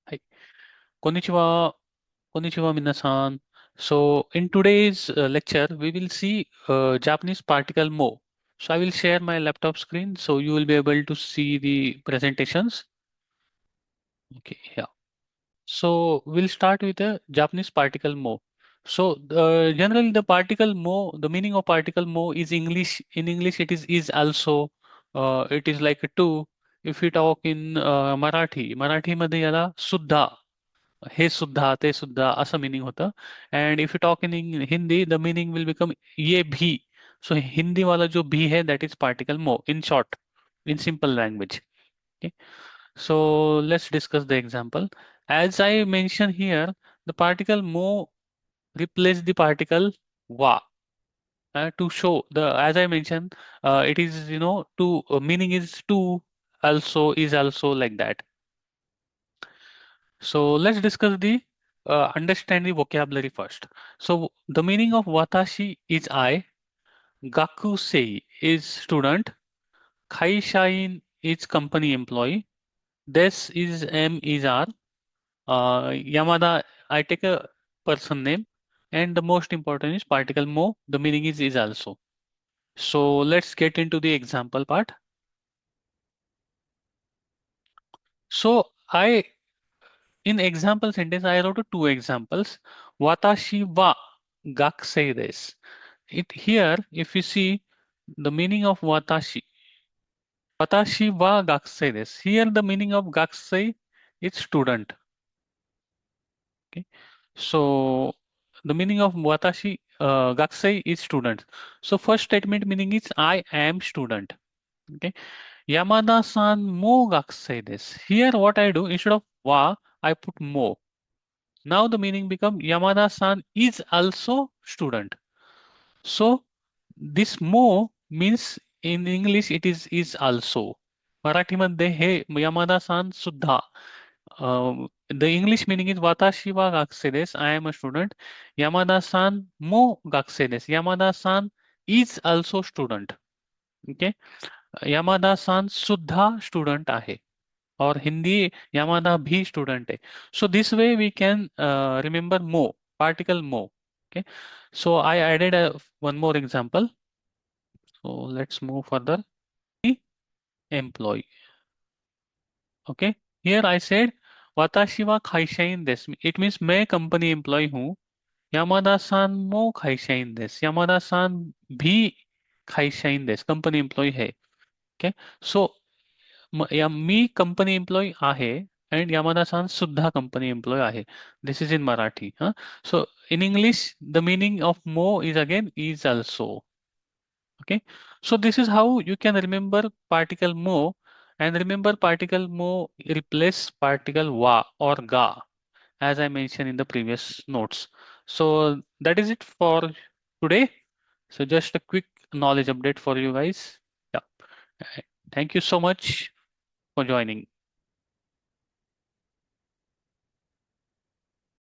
Hi. Konnichiwa. Konnichiwa, minasan. So, in today's lecture, we will see Japanese particle mo. So, I will share my laptop screen so you will be able to see the presentations. Okay, yeah. So, we'll start with the Japanese particle mo. So, generally, the particle mo, the meaning of particle mo is English. In English, it is also. It is like a two. If we talk in Maraठी मध्ये याला सुद्धा हे सुद्धा ते सुद्धा असं meaning होतं. And if you talk in Hindi the meaning will become ये भी. सो हिंदी वाला जो भी है दैट इज पार्टिकल मो in short in simple language. So let's discuss the example. As I mentioned here, the particle mo replace the particle wa to show the, as I mentioned, it is, to meaning is to, also is also like that. So let's discuss the understand the vocabulary first. So the meaning of watashi is I, gakusei is student, kaishain is company employee, des is M is R, Yamada I take a person name, and the most important is particle mo. The meaning is also. So let's get into the example part. So I in example sentence I wrote two examples. Watashi wa gakusei desu. It here, if you see the meaning of watashi wa gakusei desu. Here the meaning of gakusei is student. Okay, so the meaning of watashi gakusei is student. So first statement meaning is I am student. Okay, Yamada-san mo gakusei desu. Here what I do instead of wa I put mo. Now the meaning become Yamada-san is also student. So this mo means in English it is also. मराठीमध्ये हे यमादा-san सुद्धा. The English meaning is watashi wa gakusei desu. I am a student. Yamada-san mo gakusei desu. Yamada-san is also student. Okay. Yamada-san सुद्धा student आहे. और Hindi Yamada भी student है. So this way we can remember mo, particle mo. Okay. So I added one more example. So let's move further. Employee. Okay. Here I said watashi wa kaishain desu. It means मैं company employee हूँ. Yamada-san mo kaishain desu. Yamada-san भी kaishain desu. Company employee है. Okay. So मी company employ आहे and यामादा-san सुद्धा company employ आहे. This is in Marathi. So in English, the meaning of mo is again is also. Okay. So this is how you can remember particle mo, and remember particle mo replace particle wa or ga, as I mentioned in the previous notes. So that is it for today. So just a quick knowledge update for you guys. Yeah. Thank you so much for joining.